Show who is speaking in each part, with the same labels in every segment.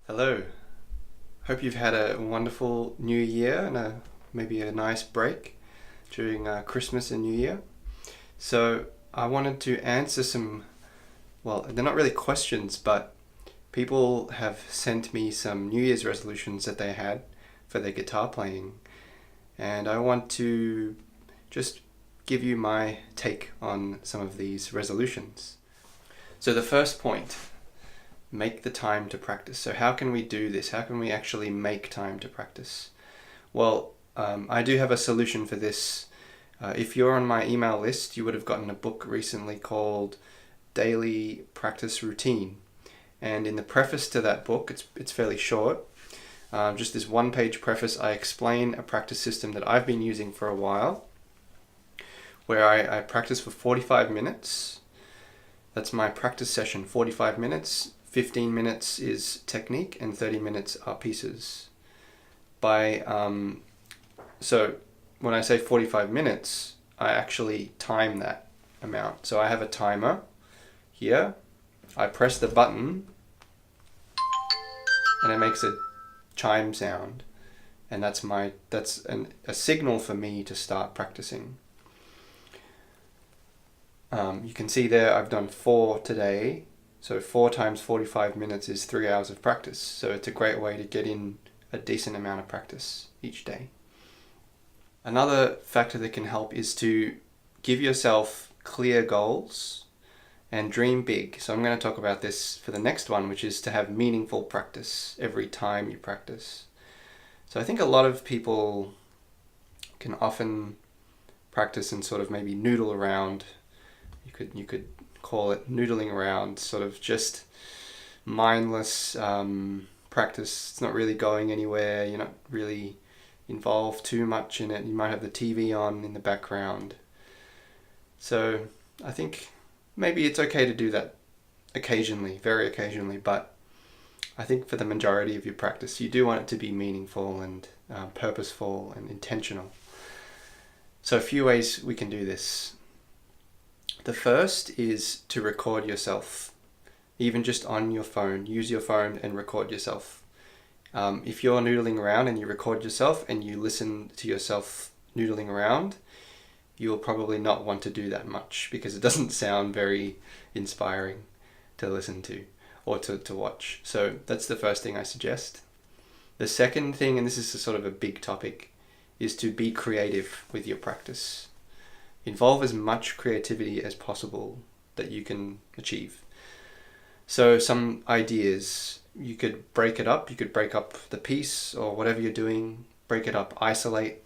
Speaker 1: Hello. Hope you've had a wonderful new year and maybe a nice break during Christmas and New Year. So I wanted to answer some, well, they're not really questions, but people have sent me some New Year's resolutions that they had for their guitar playing. And I want to just give you my take on some of these resolutions. So the first point, make the time to practice. So how can we do this? How can we actually make time to practice? Well, I do have a solution for this. If you're on my email list, you would have gotten a book recently called Daily Practice Routine. And in the preface to that book, it's fairly short. Just this one-page preface, I explain a practice system that I've been using for a while, where I practice for 45 minutes. That's my practice session, 45 minutes. 15 minutes is technique and 30 minutes are pieces. So when I say 45 minutes, I actually time that amount. So I have a timer here. I press the button and it makes a chime sound. And that's a signal for me to start practicing. You can see there I've done 4 today. So 4 times 45 minutes is 3 hours of practice. So it's a great way to get in a decent amount of practice each day. Another factor that can help is to give yourself clear goals and dream big. So I'm going to talk about this for the next one, which is to have meaningful practice every time you practice. So I think a lot of people can often practice and sort of maybe noodle around. You could call it noodling around, sort of just mindless practice. It's not really going anywhere. You're not really involved too much in it. You might have the TV on in the background. So I think maybe it's okay to do that occasionally, very occasionally, but I think for the majority of your practice, you do want it to be meaningful and purposeful and intentional. So a few ways we can do this. The first is to record yourself, even just on your phone. Use your phone and record yourself. If you're noodling around and you record yourself and you listen to yourself noodling around, you'll probably not want to do that much because it doesn't sound very inspiring to listen to or to watch. So that's the first thing I suggest. The second thing, and this is a sort of a big topic, is to be creative with your practice. Involve as much creativity as possible that you can achieve. So some ideas, you could break it up. You could break up the piece or whatever you're doing. Break it up, isolate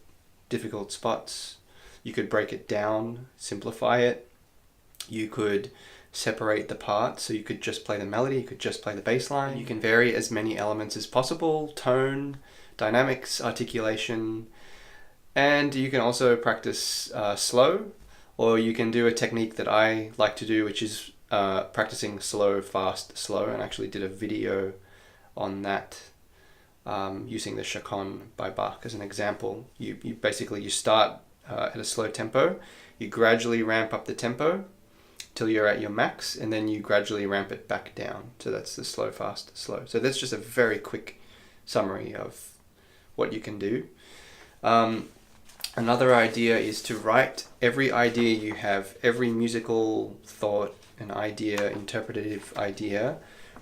Speaker 1: difficult spots. You could break it down, simplify it. You could separate the parts, so you could just play the melody, you could just play the bass line. You can vary as many elements as possible, tone, dynamics, articulation. And you can also practice slow, or you can do a technique that I like to do, which is practicing slow, fast, slow, and I actually did a video on that using the chaconne by Bach as an example. You basically start at a slow tempo, you gradually ramp up the tempo till you're at your max, and then you gradually ramp it back down. So that's the slow, fast, slow. So that's just a very quick summary of what you can do. Another idea is to write every idea you have, every musical thought, an idea, interpretative idea,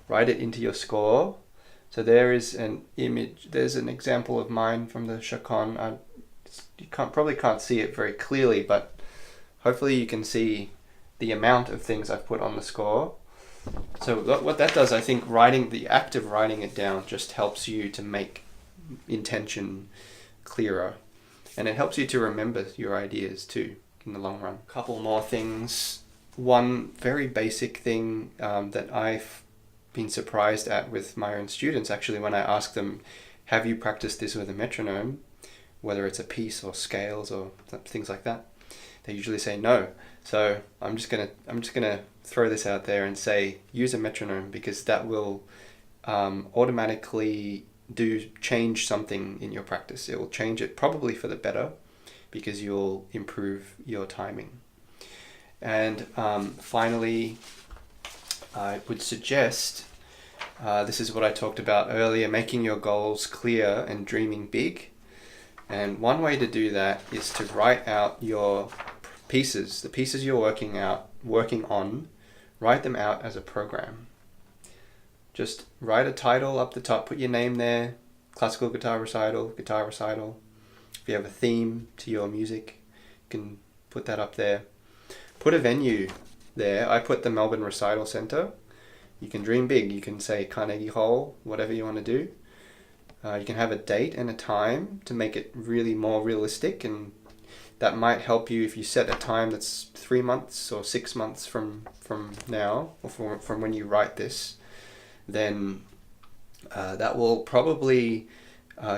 Speaker 1: write it into your score. So there is an image, there's an example of mine from the chaconne. You probably can't see it very clearly, but hopefully you can see the amount of things I've put on the score. So what that does, I think the act of writing it down just helps you to make intention clearer. And it helps you to remember your ideas too in the long run. A couple more things. One very basic thing that I've been surprised at with my own students, actually, when I ask them, have you practiced this with a metronome, whether it's a piece or scales or things like that, they usually say no. So I'm just gonna throw this out there and say use a metronome, because that will automatically change something in your practice. It will change it probably for the better, because you'll improve your timing. And finally, I would suggest This is what I talked about earlier, making your goals clear and dreaming big. And one way to do that is to write out your pieces, the pieces you're working on, write them out as a program. Just write a title up the top, put your name there, classical guitar recital, guitar recital. If you have a theme to your music, you can put that up there. Put a venue there. I put the Melbourne Recital Centre. You can dream big. You can say Carnegie Hall, whatever you want to do. You can have a date and a time to make it really more realistic, and that might help you if you set a time that's 3 months or 6 months from now, or from when you write this. Then that will probably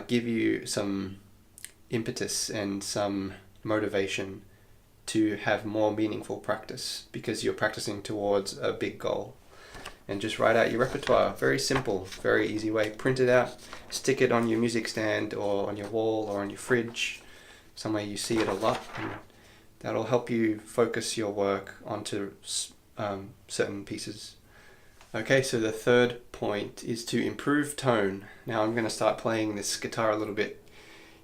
Speaker 1: give you some impetus and some motivation to have more meaningful practice, because you're practicing towards a big goal. And just write out your repertoire. Very simple, very easy way. Print it out, stick it on your music stand or on your wall or on your fridge, somewhere you see it a lot, and that'll help you focus your work onto certain pieces. Okay, so the third point is to improve tone. Now I'm going to start playing this guitar a little bit.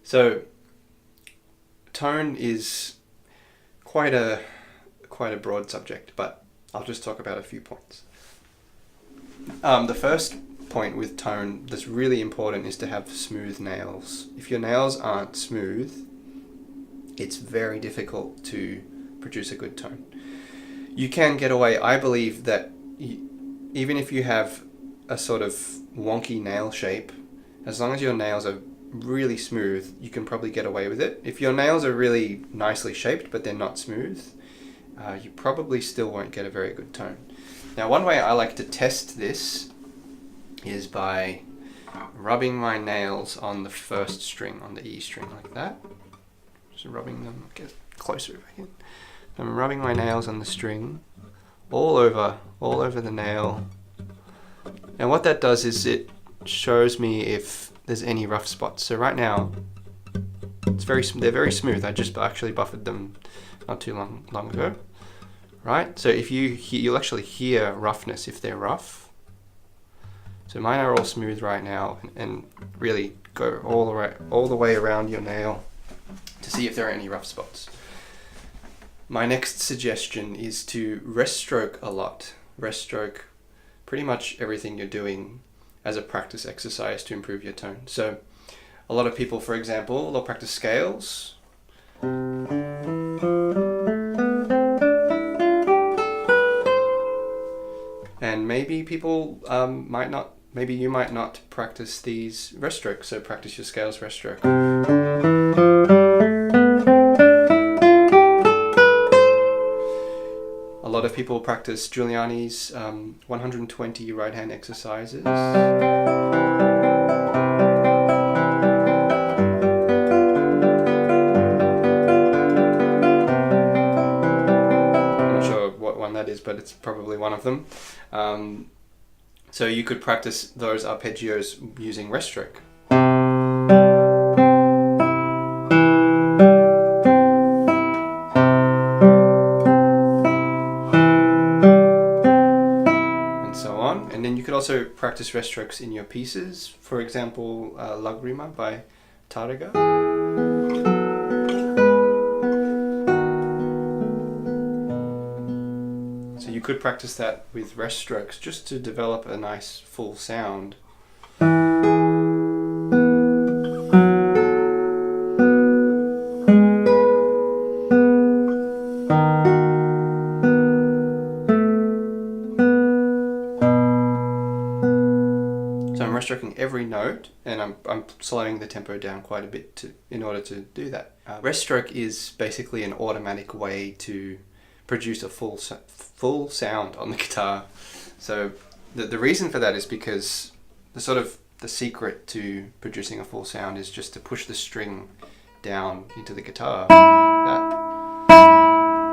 Speaker 1: So tone is quite a broad subject, but I'll just talk about a few points. The first point with tone that's really important is to have smooth nails. If your nails aren't smooth, it's very difficult to produce a good tone. You can get away, I believe that even if you have a sort of wonky nail shape, as long as your nails are really smooth, you can probably get away with it. If your nails are really nicely shaped but they're not smooth, you probably still won't get a very good tone. Now, one way I like to test this is by rubbing my nails on the first string, on the E string, like that. Just rubbing them, get closer if I can. I'm rubbing my nails on the string, all over the nail. And what that does is it shows me if there's any rough spots. So right now, they're very smooth. I just actually buffered them not too long ago. Right, so if you'll actually hear roughness if they're rough. So mine are all smooth right now, and really go all the way around your nail to see if there are any rough spots. My next suggestion is to rest stroke a lot. Rest stroke pretty much everything you're doing as a practice exercise to improve your tone. So a lot of people, for example, they'll practice scales. And maybe people maybe you might not practice these rest strokes, so practice your scales rest stroke. A lot of people practice Giuliani's 120 right hand exercises. That is, but it's probably one of them. So you could practice those arpeggios using rest stroke. And so on. And then you could also practice rest strokes in your pieces. For example, Lagrima by Tarrega. You could practice that with rest strokes just to develop a nice full sound. So I'm rest stroking every note, and I'm slowing the tempo down quite a bit in order to do that. Rest stroke is basically an automatic way to produce a full sound on the guitar. So the reason for that is because the secret to producing a full sound is just to push the string down into the guitar.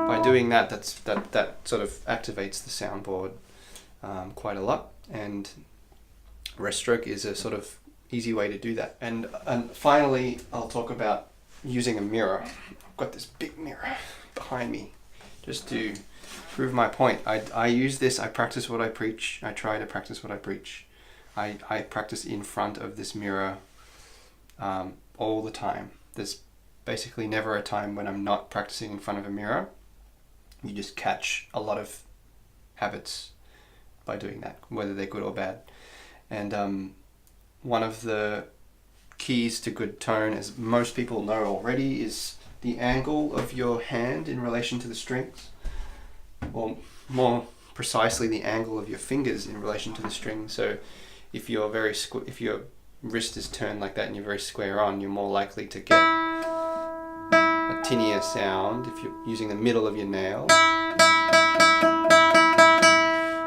Speaker 1: By doing that, that sort of activates the soundboard quite a lot, and rest stroke is a sort of easy way to do that. And finally, I'll talk about using a mirror. I've got this big mirror behind me just to prove my point. I use this, I practice what I preach. I try to practice what I preach. I practice in front of this mirror all the time. There's basically never a time when I'm not practicing in front of a mirror. You just catch a lot of habits by doing that, whether they're good or bad. And one of the keys to good tone, as most people know already, is the angle of your hand in relation to the strings, or more precisely the angle of your fingers in relation to the strings. So if you're if your wrist is turned like that and you're very square on, you're more likely to get a tinnier sound if you're using the middle of your nail.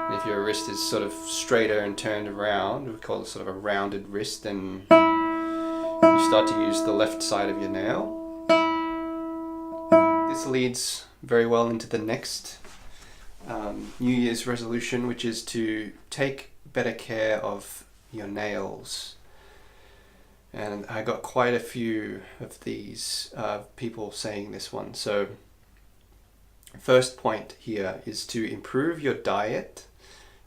Speaker 1: And if your wrist is sort of straighter and turned around, we call it sort of a rounded wrist, then you start to use the left side of your nail. This leads very well into the next New Year's resolution, which is to take better care of your nails. And I got quite a few of these people saying this one. So first point here is to improve your diet.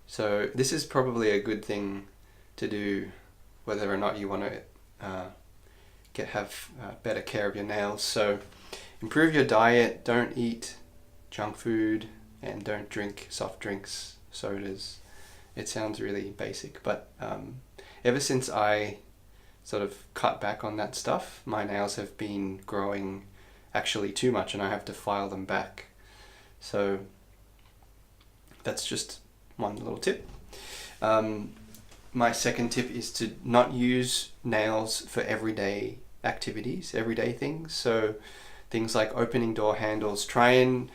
Speaker 1: So this is probably a good thing to do whether or not you want to have better care of your nails. So improve your diet, don't eat junk food, and don't drink soft drinks, sodas. It sounds really basic, but ever since I sort of cut back on that stuff, my nails have been growing actually too much and I have to file them back. So that's just one little tip. My second tip is to not use nails for everyday activities, everyday things. So things like opening door handles. Don't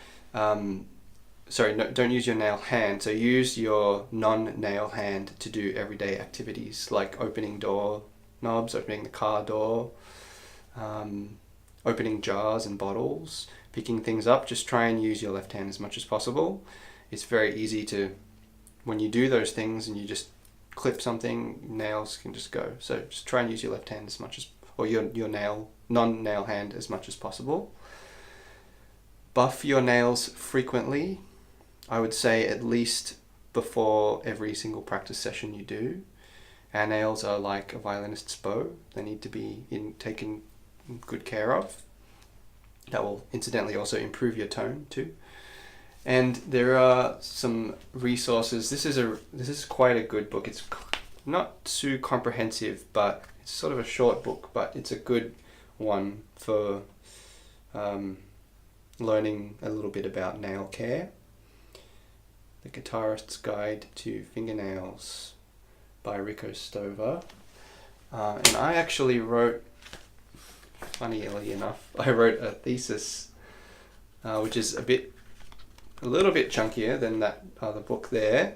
Speaker 1: use your nail hand. So use your non-nail hand to do everyday activities like opening door knobs, opening the car door, opening jars and bottles, picking things up. Just try and use your left hand as much as possible. It's very easy to, when you do those things and you just clip something, nails can just go. So just try and use your left hand as much as, or your non-nail hand as much as possible. Buff your nails frequently. I would say at least before every single practice session you do. Our nails are like a violinist's bow. They need to be taken good care of. That will incidentally also improve your tone too. And there are some resources. This is quite a good book. It's not too comprehensive, but it's sort of a short book, but it's a good one for learning a little bit about nail care. The Guitarist's Guide to Fingernails by Rico Stover. And I actually wrote, funnily enough, I wrote a thesis which is a little bit chunkier than that other book there,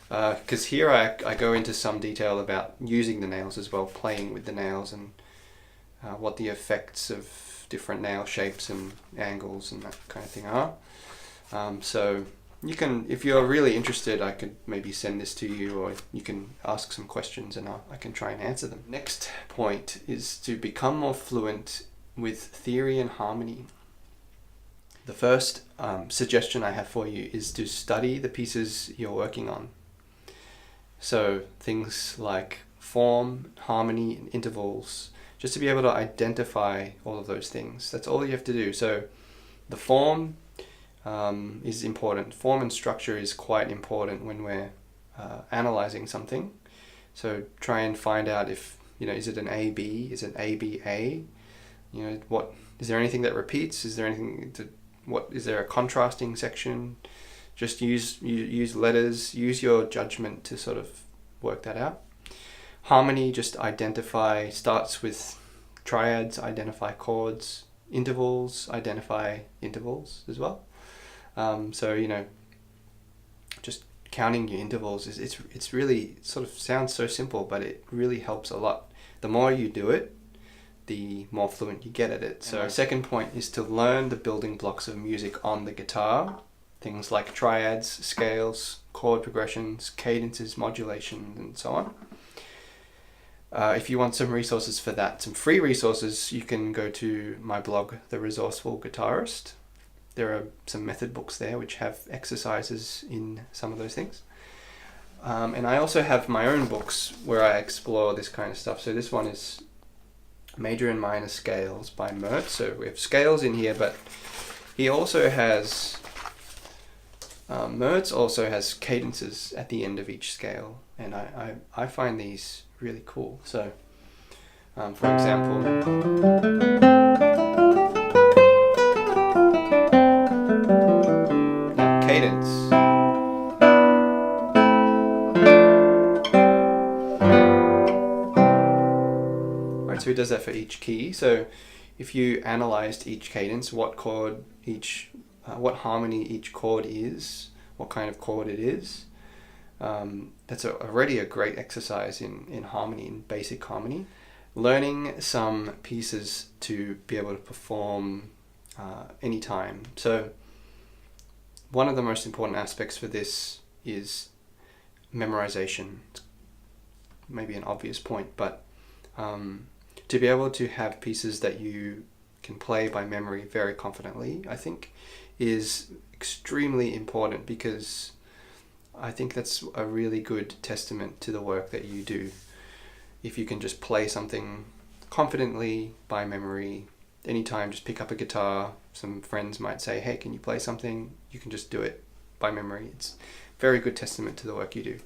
Speaker 1: because here I go into some detail about using the nails as well, playing with the nails, and what the effects of different nail shapes and angles and that kind of thing are. So you can, if you're really interested, I could maybe send this to you, or you can ask some questions and I can try and answer them. Next point is to become more fluent with theory and harmony. The first suggestion I have for you is to study the pieces you're working on. So things like form, harmony, and intervals, just to be able to identify all of those things. That's all you have to do. So the form is important. Form and structure is quite important when we're analyzing something. So try and find out if, is it an AB? Is it ABA? What is there anything that repeats? Is there anything is there a contrasting section? Just use letters, use your judgment to sort of work that out. Harmony, just starts with triads, identify chords. Intervals, identify intervals as well. So just counting your intervals it's really sort of sounds so simple, but it really helps a lot. The more you do it, the more fluent you get at it. So my second point is to learn the building blocks of music on the guitar. Things like triads, scales, chord progressions, cadences, modulation, and so on. If you want some resources for that, some free resources, you can go to my blog, The Resourceful Guitarist. There are some method books there which have exercises in some of those things. And I also have my own books where I explore this kind of stuff. So this one is Major and Minor Scales by Mert. So we have scales in here, but he also has, Mertz also has cadences at the end of each scale. And I find these really cool. So, for example, cadence. Right, so he does that for each key. So if you analyzed each cadence, what harmony each chord is, what kind of chord it is, that's already a great exercise in harmony, in basic harmony. Learning some pieces to be able to perform anytime. So one of the most important aspects for this is memorization. Maybe an obvious point, but to be able to have pieces that you can play by memory very confidently, I think, is extremely important, because I think that's a really good testament to the work that you do. If you can just play something confidently by memory, anytime, just pick up a guitar. Some friends might say, hey, can you play something? You can just do it by memory. It's very good testament to the work you do.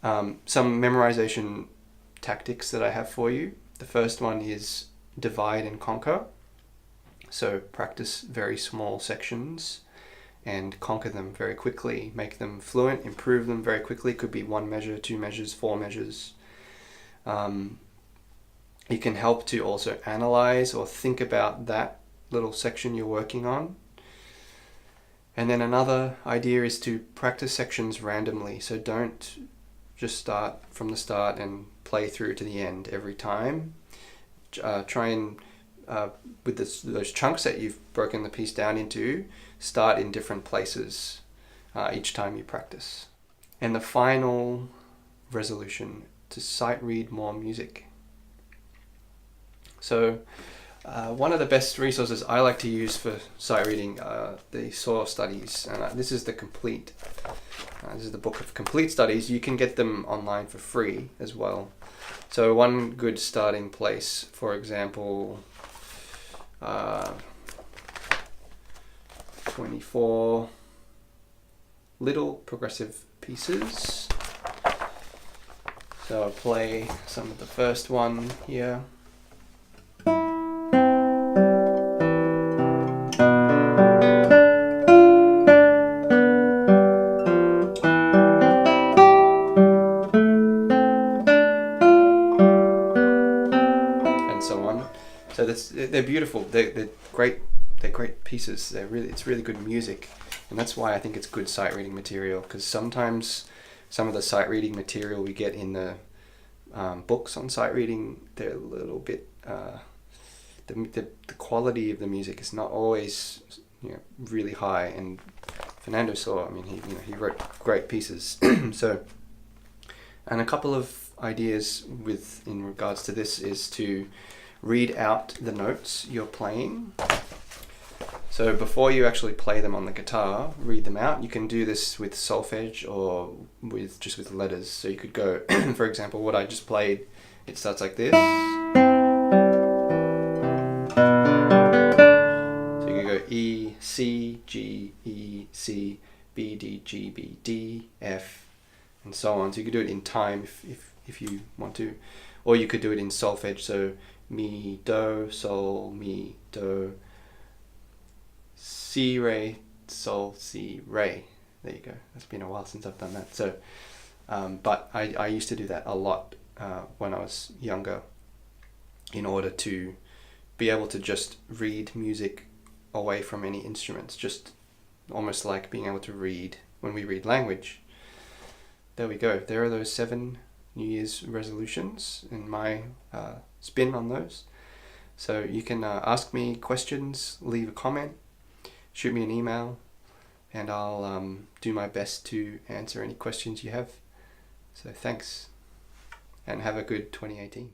Speaker 1: Some memorization tactics that I have for you. The first one is divide and conquer. So practice very small sections and conquer them very quickly. Make them fluent, improve them very quickly. Could be 1 measure, 2 measures, 4 measures. You can help to also analyze or think about that little section you're working on. And then another idea is to practice sections randomly. So don't just start from the start and play through to the end every time. Try and, with those chunks that you've broken the piece down into, start in different places each time you practice. And the final resolution, to sight read more music. So one of the best resources I like to use for sight reading are the SOAR studies. And this is the complete, this is the book of complete studies. You can get them online for free as well. So one good starting place, for example, 24 little progressive pieces. So I'll play some of the first one here. So they're beautiful. They're great. They're great pieces. It's really good music, and that's why I think it's good sight reading material. Because sometimes some of the sight reading material we get in the books on sight reading, they're a little bit. The quality of the music is not always really high. And Fernando saw. I mean, he wrote great pieces. So, and a couple of ideas in regards to this is to read out the notes you're playing. So before you actually play them on the guitar, read them out. You can do this with solfege or just with letters. So you could go, for example, what I just played, it starts like this. So you can go E, C, G, E, C, B, D, G, B, D, F, and so on. So you could do it in time if you want to. Or you could do it in solfege, so mi, do, sol, mi, do, si, re, sol, si, re. There you go. It's been a while since I've done that. So, but I used to do that a lot when I was younger, in order to be able to just read music away from any instruments, just almost like being able to read when we read language. There we go. There are those 7 New Year's resolutions and my spin on those. So you can ask me questions, leave a comment, shoot me an email, and I'll do my best to answer any questions you have. So thanks, and have a good 2018.